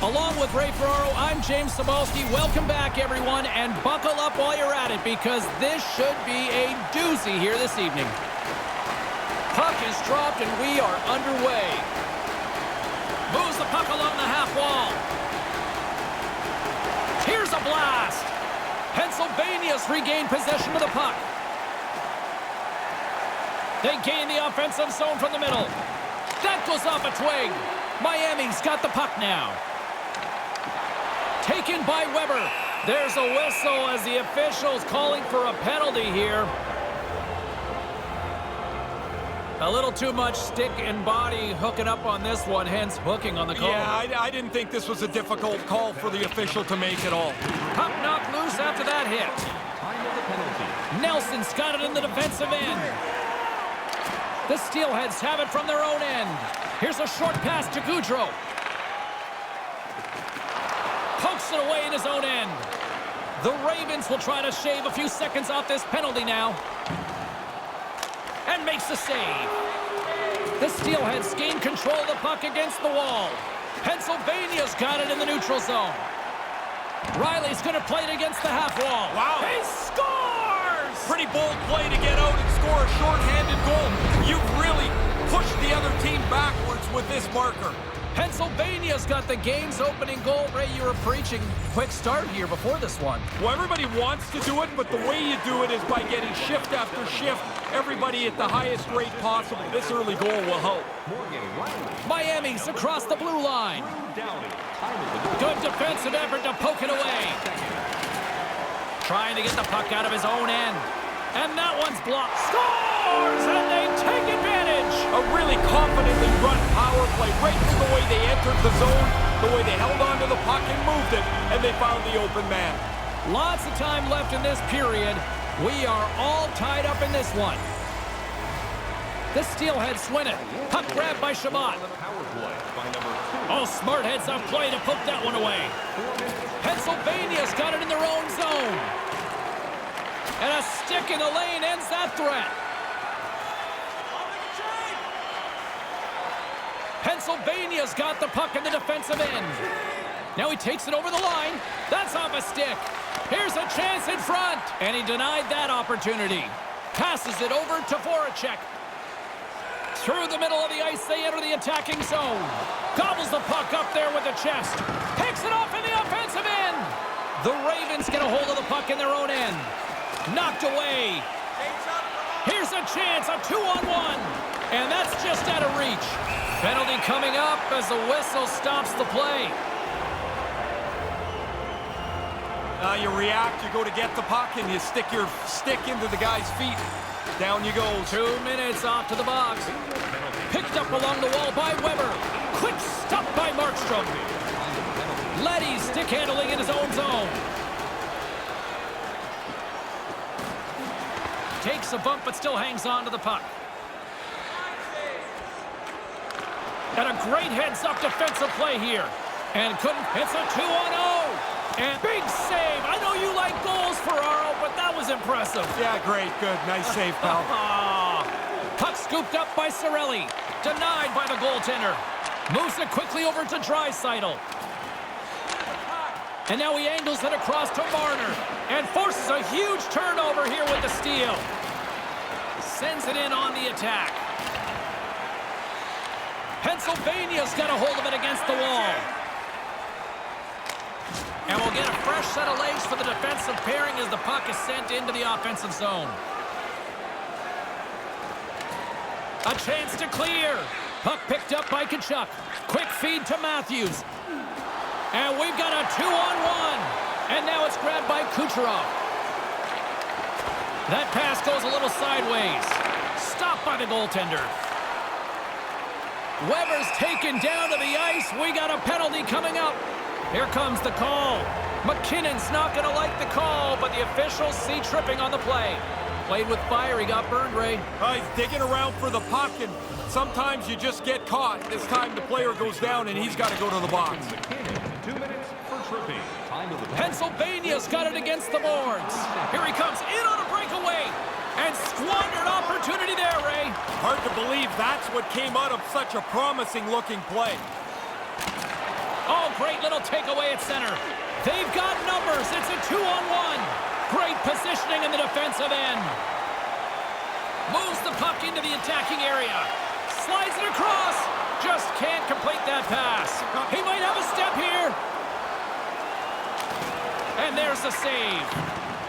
Along with Ray Ferraro, I'm James Cebulski. Welcome back, everyone, and buckle up while you're at it because this should be a doozy here this evening. Puck is dropped and we are underway. Moves the puck along the half wall. Here's a blast. Pennsylvania's regained possession of the puck. They gain the offensive zone from the middle. That goes off a twig. Miami's got the puck now. Taken by Weber. There's a whistle as the official's calling for a penalty here. A little too much stick and body hooking up on this one, hence hooking on the call. Yeah, I didn't think this was a difficult call for the official to make at all. Puck knocked loose after that hit. Nelson's got it in the defensive end. The Steelheads have it from their own end. Here's a short pass to Goudreau. Pokes it away in his own end. The Ravens will try to shave a few seconds off this penalty now. And makes the save. The Steelheads gain control of the puck against the wall. Pennsylvania's got it in the neutral zone. Riley's going to play it against the half wall. Wow. He scores! Pretty bold play to get out and score a shorthanded goal. You've really pushed the other team backwards with this marker. Pennsylvania's got the game's opening goal. Ray, you were preaching quick start here before this one. Well, everybody wants to do it, but the way you do it is by getting shift after shift, everybody at the highest rate possible. This early goal will help. Miami's across the blue line. Good defensive effort to poke it away. Trying to get the puck out of his own end. And that one's blocked. Scores! And they take advantage! A really confidently run power play right from the way they entered the zone, the way they held onto the puck and moved it, and they found the open man. Lots of time left in this period. We are all tied up in this one. The Steelheads win it. Puck grabbed by Shabbat. Oh, smart heads-up play to poke that one away. Pennsylvania's got it in their own zone. And a stick in the lane ends that threat. Pennsylvania's got the puck in the defensive end. Now he takes it over the line. That's off a stick. Here's a chance in front. And he denied that opportunity. Passes it over to Voracek. Through the middle of the ice, they enter the attacking zone. Gobbles the puck up there with the chest. Picks it off in the offensive end. The Ravens get a hold of the puck in their own end. Knocked away. Here's a chance, a 2-on-1. And that's just out of reach. Penalty coming up as the whistle stops the play. You react, you go to get the puck, and you stick your stick into the guy's feet. Down you go. 2 minutes off to the box. Picked up along the wall by Weber. Quick stop by Markstrom. Letty stick handling in his own zone. Takes a bump but still hangs on to the puck. And a great heads-up defensive play here. And couldn't. It's a 2-on-0. And big save. I know you like goals, Ferraro, but that was impressive. Yeah, great. Good. Nice save, pal. Puck scooped up by Cirelli. Denied by the goaltender. Moves it quickly over to Draisaitl. And now he angles it across to Marner. And forces a huge turnover here with the steal. Sends it in on the attack. Pennsylvania's got a hold of it against the wall. And we'll get a fresh set of legs for the defensive pairing as the puck is sent into the offensive zone. A chance to clear. Puck picked up by Tkachuk. Quick feed to Matthews. And we've got a 2-on-1. And now it's grabbed by Kucherov. That pass goes a little sideways. Stopped by the goaltender. Weber's taken down to the ice. We got a penalty coming up. Here comes the call. McKinnon's not going to like the call, but the officials see tripping on the play. Played with fire. He got burned, Ray. He's digging around for the puck, and sometimes you just get caught. This time the player goes down, and he's got to go to the box. 2 minutes for tripping. Pennsylvania's got it against the boards. Here he comes in on a breakaway. And squandered opportunity there, Ray. Hard to believe that's what came out of such a promising-looking play. Oh, great little takeaway at center. They've got numbers. It's a 2-on-1. Great positioning in the defensive end. Moves the puck into the attacking area. Slides it across. Just can't complete that pass. He might have a step here. And there's the save.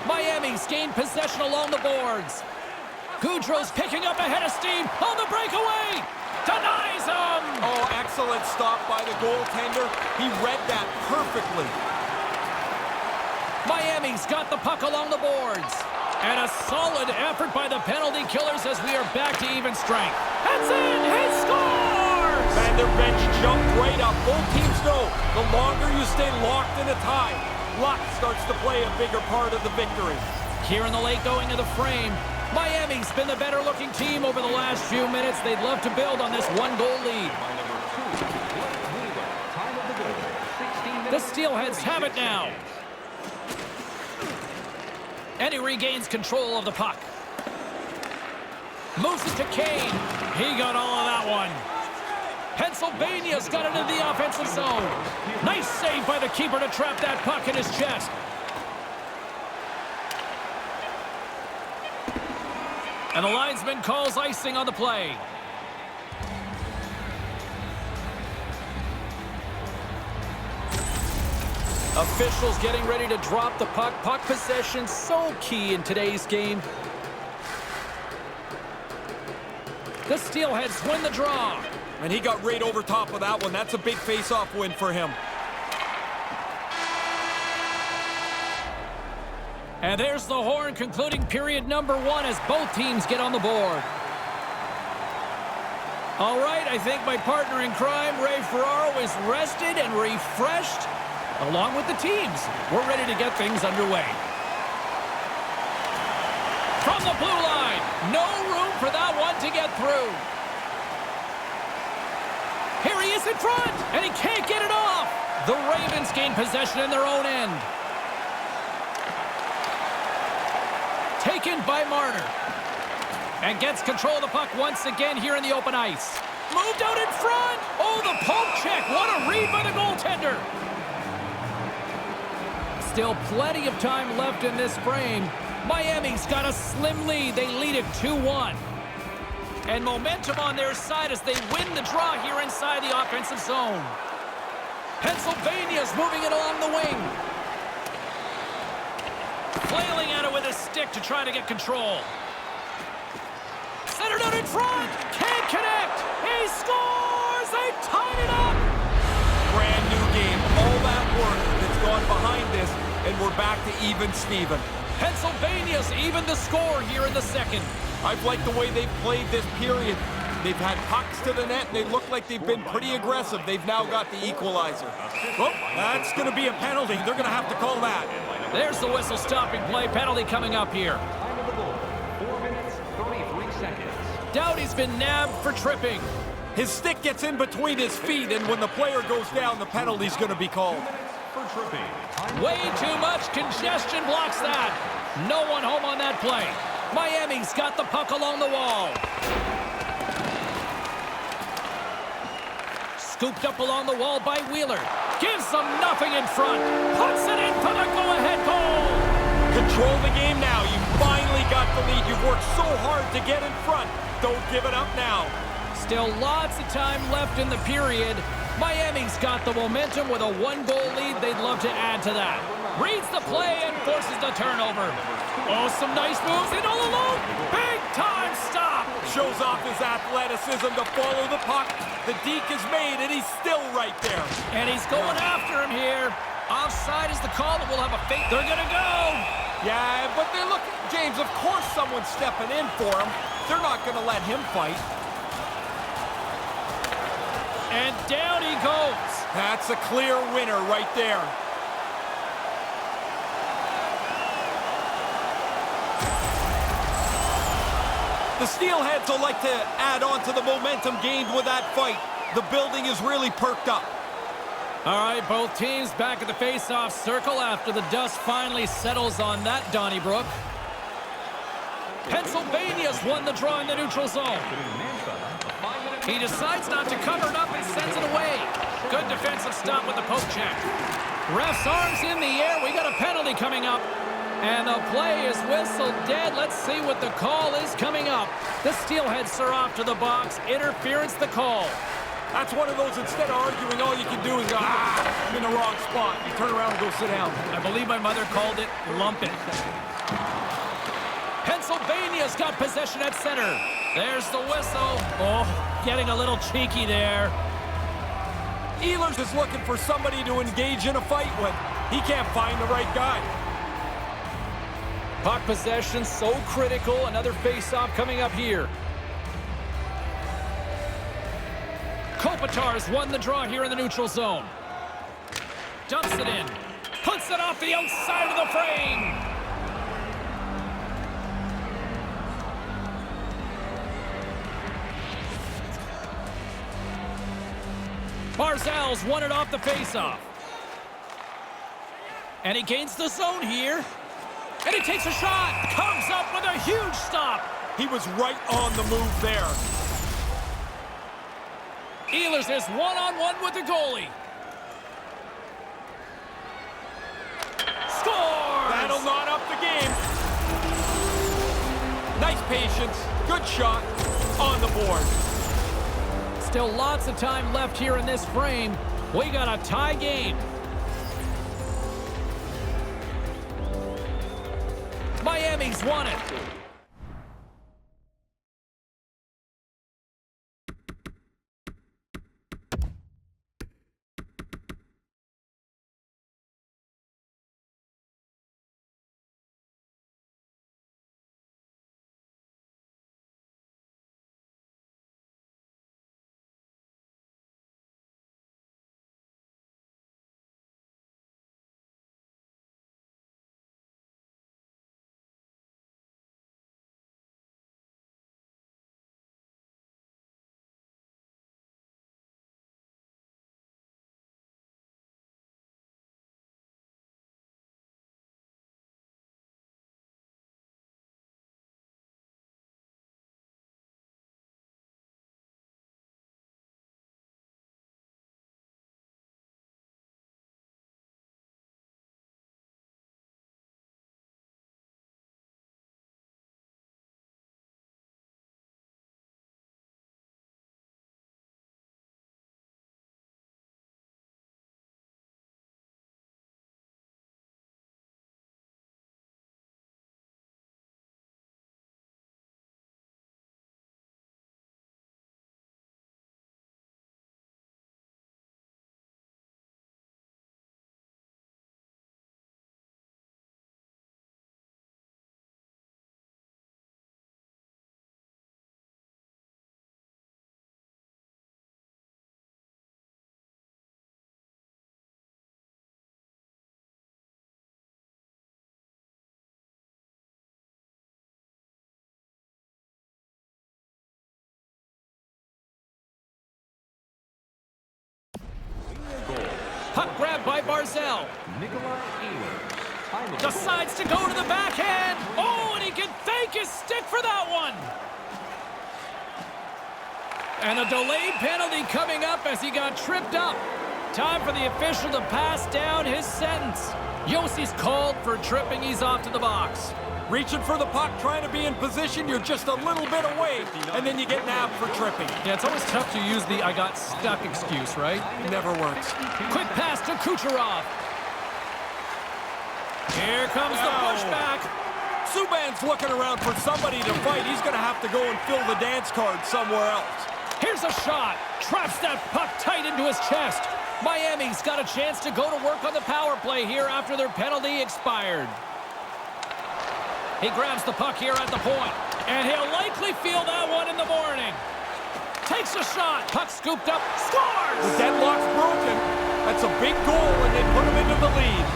Miami's gained possession along the boards. Goudreau's picking up a head of steam on the breakaway. Denies him. Oh, excellent stop by the goaltender. He read that perfectly. Miami's got the puck along the boards. And a solid effort by the penalty killers as we are back to even strength. That's in. He scores! And their bench jumped right up. Both teams know the longer you stay locked in a tie, luck starts to play a bigger part of the victory. Here in the late going of the frame, Miami's been the better-looking team over the last few minutes. They'd love to build on this one-goal lead. The Steelheads have it now. And he regains control of the puck. Moves it to Kane. He got all of that one. Pennsylvania's got it in the offensive zone. Nice save by the keeper to trap that puck in his chest. And the linesman calls icing on the play. Officials getting ready to drop the puck. Puck possession so key in today's game. The Steelheads win the draw. And he got right over top of that one. That's a big face-off win for him. And there's the horn concluding period number 1 as both teams get on the board. All right, I think my partner in crime, Ray Ferraro, is rested and refreshed. Along with the teams, we're ready to get things underway. From the blue line, no room for that one to get through. Here he is in front, and he can't get it off. The Ravens gain possession in their own end. Taken by Marner. And gets control of the puck once again here in the open ice. Moved out in front. Oh, the poke check. What a read by the goaltender. Still plenty of time left in this frame. Miami's got a slim lead. They lead it 2-1. And momentum on their side as they win the draw here inside the offensive zone. Pennsylvania's moving it along the wing. Flailing at it with his stick to try to get control. Centered out in front. Can't connect. He scores. They tied it up. Brand new game. All that work that's gone behind this, and we're back to even Steven. Pennsylvania's evened the score here in the second. I've liked the way they've played this period. They've had pucks to the net, and they look like they've been pretty aggressive. They've now got the equalizer. Well, that's going to be a penalty. They're going to have to call that. There's the whistle stopping play. Penalty coming up here. 4 minutes, 33 seconds. Doughty's been nabbed for tripping. His stick gets in between his feet, and when the player goes down, the penalty's going to be called. For tripping. Way too much congestion blocks that. No one home on that play. Miami's got the puck along the wall. Scooped up along the wall by Wheeler. Gives them nothing in front. Puts it in for the go-ahead goal. Control the game now. You finally got the lead. You've worked so hard to get in front. Don't give it up now. Still lots of time left in the period. Miami's got the momentum with a 1-goal lead. They'd love to add to that. Reads the play and forces the turnover. Oh, some nice moves in all alone. Big time stop. Shows off his athleticism to follow the puck. The deke is made, and he's still right there. And he's going after him here. Offside is the call, and we'll have a fake. They're going to go. Yeah, but they look, James, of course someone's stepping in for him. They're not going to let him fight. And down he goes. That's a clear winner right there. The Steelheads will like to add on to the momentum gained with that fight. The building is really perked up. All right, both teams back at the face-off circle after the dust finally settles on that Donnybrook. Pennsylvania's won the draw in the neutral zone. He decides not to cover it up and sends it away. Good defensive stop with the poke check. Ref's arms in the air. We got a penalty coming up. And the play is whistled dead. Let's see what the call is coming up. The Steelheads are off to the box. Interference the call. That's one of those, instead of arguing, all you can do is go, I'm in the wrong spot. You turn around and go sit down. I believe my mother called it lump it. Pennsylvania's got possession at center. There's the whistle. Oh, getting a little cheeky there. Ehlers is looking for somebody to engage in a fight with. He can't find the right guy. Puck possession so critical. Another face-off coming up here. Kopitar's won the draw here in the neutral zone. Dumps it in. Puts it off the outside of the frame. Barzal's won it off the face-off. And he gains the zone here. And he takes a shot. Comes up with a huge stop. He was right on the move there. Ehlers is one-on-one with the goalie. Scores! That'll knot up the game. Nice patience. Good shot on the board. Still lots of time left here in this frame. We got a tie game. Miami's won it. Puck grabbed by Barzal. Decides to go to the backhand. Oh, and he can thank his stick for that one. And a delayed penalty coming up as he got tripped up. Time for the official to pass down his sentence. Yossi's called for tripping. He's off to the box. Reaching for the puck, trying to be in position, you're just a little bit away, and then you get nabbed for tripping. Yeah, it's always tough to use the I got stuck excuse, right? Never works. Quick pass to Kucherov. Here comes the pushback. Subban's looking around for somebody to fight. He's going to have to go and fill the dance card somewhere else. Here's a shot. Traps that puck tight into his chest. Miami's got a chance to go to work on the power play here after their penalty expired. He grabs the puck here at the point, and he'll likely feel that one in the morning. Takes a shot. Puck scooped up. Scores! The deadlock's broken. That's a big goal, and they put him into the lead.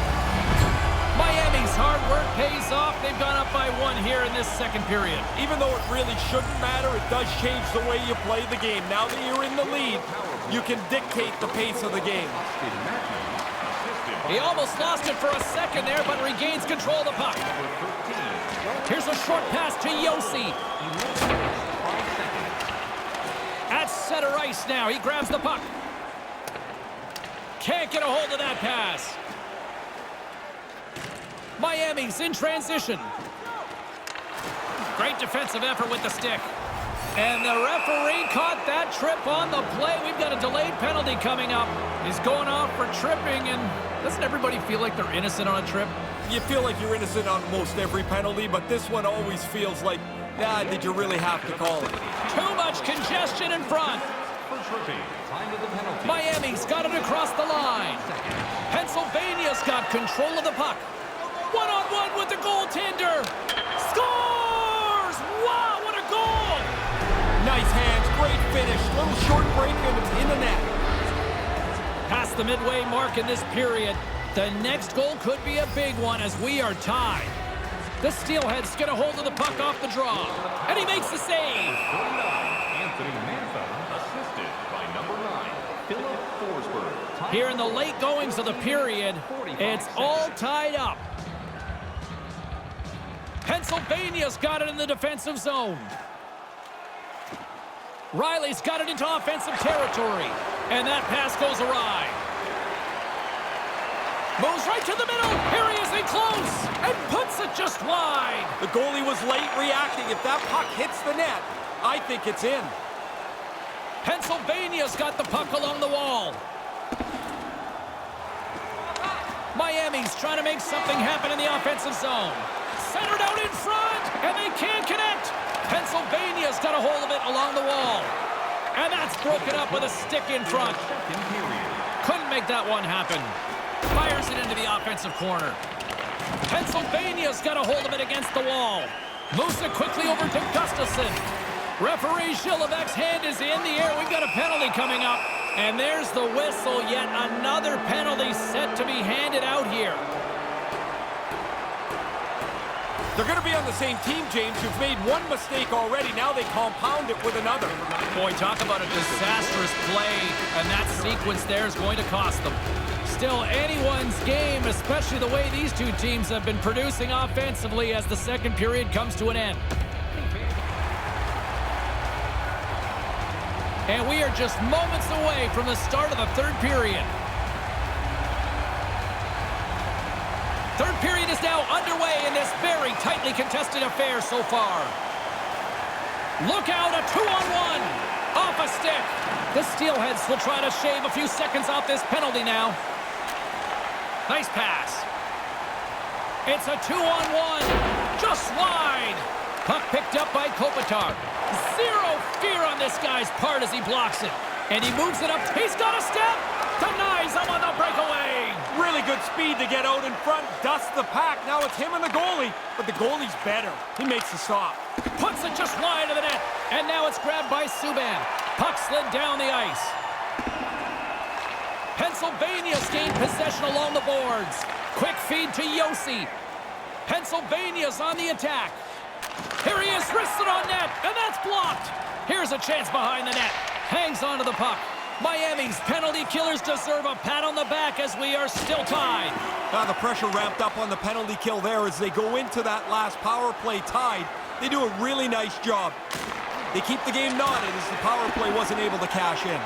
Miami's hard work pays off. They've gone up by one here in this second period. Even though it really shouldn't matter, it does change the way you play the game. Now that you're in the lead, you can dictate the pace of the game. He almost lost it for a second there, but regains control of the puck. Here's a short pass to Yossi. At center ice now. He grabs the puck. Can't get a hold of that pass. Miami's in transition. Great defensive effort with the stick. And the referee caught that trip on the play. We've got a delayed penalty coming up. He's going off for tripping, and doesn't everybody feel like they're innocent on a trip? You feel like you're innocent on most every penalty, but this one always feels like, nah, did you really have to call it? Too much congestion in front. For tripping. Time to the penalty. Miami's got it across the line. Pennsylvania's got control of the puck. One-on-one with the goaltender. Scores! Wow, what a goal! Nice hands, great finish, little short break, and it's in the net. Past the midway mark in this period. The next goal could be a big one as we are tied. The Steelheads get a hold of the puck off the draw. And he makes the save. 49, Anthony Mantha, assisted by number 9, Philip Forsberg. Time Here in the late goings of the period, it's all tied up. Pennsylvania's got it in the defensive zone. Riley's got it into offensive territory. And that pass goes awry. Moves right to the middle. Here he is in close. And puts it just wide. The goalie was late reacting. If that puck hits the net, I think it's in. Pennsylvania's got the puck along the wall. Miami's trying to make something happen in the offensive zone. Centered out in front, and they can't connect. Pennsylvania's got a hold of it along the wall. And that's broken up with a stick in front. Couldn't make that one happen. Fires it into the offensive corner. Pennsylvania's got a hold of it against the wall. Moves it quickly over to Gustafson. Referee Shilevek's hand is in the air. We've got a penalty coming up. And there's the whistle. Yet another penalty set to be handed out here. They're going to be on the same team, James. You've made one mistake already. Now they compound it with another. Boy, talk about a disastrous play. And that sequence there is going to cost them. Still anyone's game, especially the way these two teams have been producing offensively as the second period comes to an end. And we are just moments away from the start of the third period. Third period is now underway in this very tightly contested affair so far. Look out, a 2-on-1 off a stick. The Steelheads will try to shave a few seconds off this penalty now. Nice pass. It's a 2-on-1, just wide. Puck picked up by Kopitar. Zero fear on this guy's part as he blocks it. And he moves it up. He's got a step. Denies him on the breakaway. Really good speed to get out in front, dust the pack. Now it's him and the goalie, but the goalie's better. He makes the stop. Puts it just wide of the net. And now it's grabbed by Subban. Puck slid down the ice. Pennsylvania's gained possession along the boards. Quick feed to Yossi. Pennsylvania's on the attack. Here he is, wristed on net, and that's blocked. Here's a chance behind the net. Hangs onto the puck. Miami's penalty killers deserve a pat on the back as we are still tied. Now the pressure ramped up on the penalty kill there as they go into that last power play tied. They do a really nice job. They keep the game knotted as the power play wasn't able to cash in.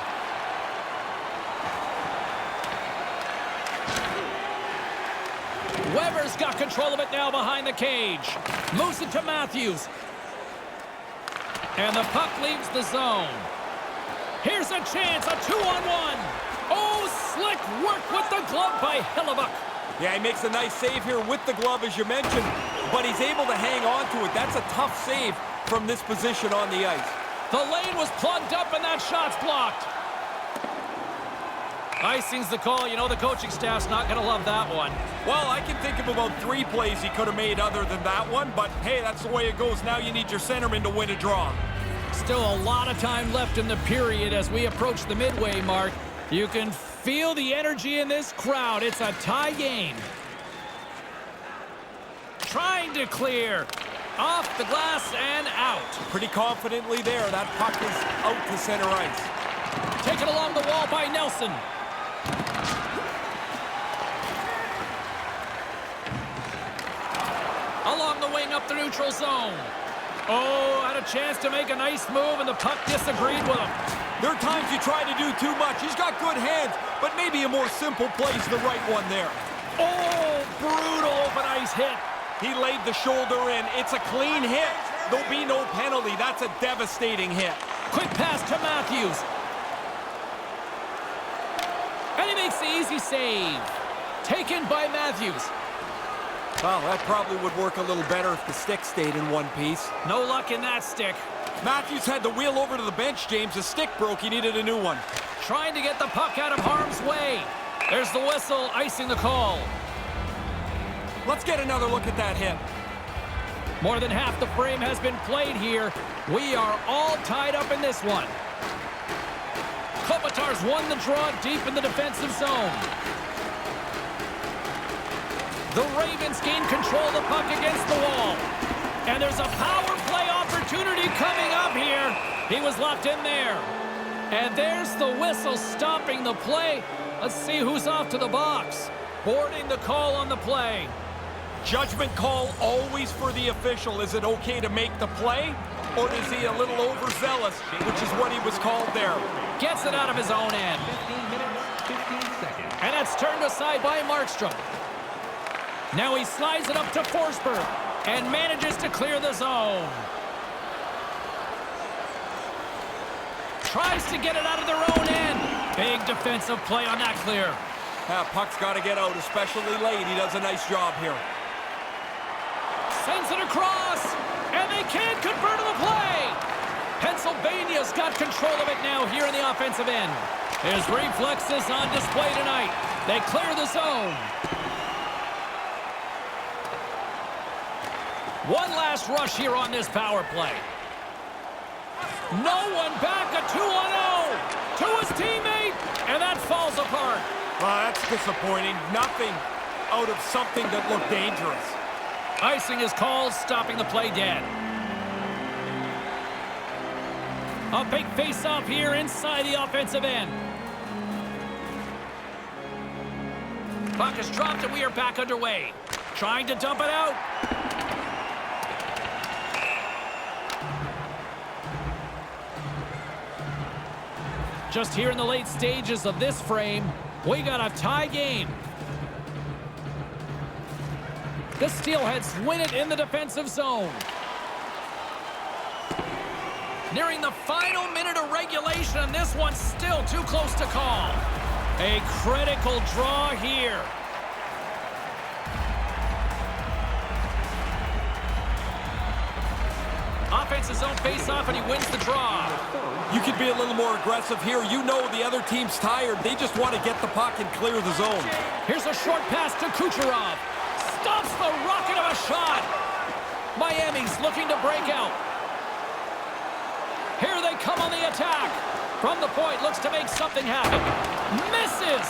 Weber's got control of it now behind the cage. Moves it to Matthews. And the puck leaves the zone. Here's a chance, a 2-on-1. Oh, slick work with the glove by Hellebuyck. Yeah, he makes a nice save here with the glove, as you mentioned, but he's able to hang on to it. That's a tough save from this position on the ice. The lane was plugged up, and that shot's blocked. Icing's the call. You know the coaching staff's not going to love that one. Well, I can think of about 3 plays he could have made other than that one, but hey, that's the way it goes. Now you need your centerman to win a draw. Still a lot of time left in the period as we approach the midway mark. You can feel the energy in this crowd. It's a tie game. Trying to clear. Off the glass and out. Pretty confidently there. That puck is out to center ice. Taken along the wall by Nelson. Along the wing up the neutral zone. Oh, had a chance to make a nice move, and the puck disagreed with him. There are times you try to do too much. He's got good hands, but maybe a more simple play is the right one there. Oh, brutal open ice hit. He laid the shoulder in. It's a clean hit. There'll be no penalty. That's a devastating hit. Quick pass to Matthews. And he makes the easy save. Taken by Matthews. Well, that probably would work a little better if the stick stayed in one piece. No luck in that stick. Matthews had to wheel over to the bench, James. The stick broke. He needed a new one. Trying to get the puck out of harm's way. There's the whistle, icing the call. Let's get another look at that hit. More than half the frame has been played here. We are all tied up in this one. Kopitar's won the draw deep in the defensive zone. The Ravens gain control of the puck against the wall. And there's a power play opportunity coming up here. He was locked in there. And there's the whistle stopping the play. Let's see who's off to the box. Boarding the call on the play. Judgment call always for the official. Is it okay to make the play? Or is he a little overzealous, which is what he was called there? Gets it out of his own end. 15 minutes, 15 seconds. And that's turned aside by Markstrom. Now he slides it up to Forsberg and manages to clear the zone. Tries to get it out of their own end. Big defensive play on that clear. Puck's got to get out, especially late. He does a nice job here. Sends it across, and they can't convert to the play. Pennsylvania's got control of it now here in the offensive end. His reflexes on display tonight. They clear the zone. One last rush here on this power play. No one back, a 2-on-0 to his teammate, and that falls apart. Well, that's disappointing. Nothing out of something that looked dangerous. Icing is called, stopping the play dead. A big face-off here inside the offensive end. Puck is dropped and we are back underway. Trying to dump it out. Just here in the late stages of this frame, we got a tie game. The Steelheads win it in the defensive zone. Nearing the final minute of regulation, and this one's still too close to call. A critical draw here. Offensive zone face-off, and he wins the draw. You could be a little more aggressive here. You know the other team's tired. They just want to get the puck and clear the zone. Here's a short pass to Kucherov. Stops the rocket of a shot. Miami's looking to break out. Here they come on the attack. From the point, looks to make something happen. Misses.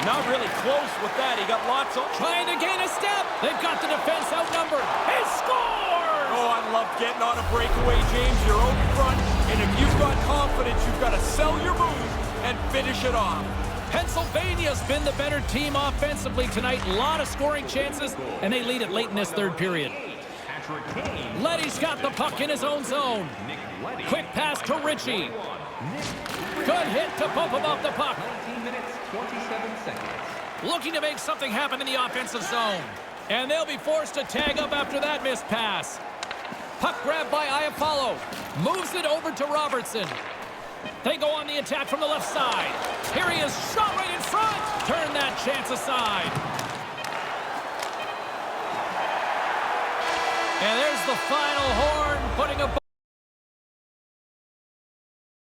Not really close with that. He got lots of... Trying to gain a step. They've got the defense outnumbered. He scores! Oh, I love getting on a breakaway, James. You're out in front, and if you've got confidence, you've got to sell your move and finish it off. Pennsylvania's been the better team offensively tonight. A lot of scoring chances, and they lead it late in this third period. Leddy's got the puck in his own zone. Quick pass to Ritchie. Good hit to bump him off the puck. 19 minutes, 27 seconds. Looking to make something happen in the offensive zone. And they'll be forced to tag up after that missed pass. Puck grabbed by Iafallo. Moves it over to Robertson. They go on the attack from the left side. Here he is, shot right in front. Turn that chance aside. And there's the final horn, putting a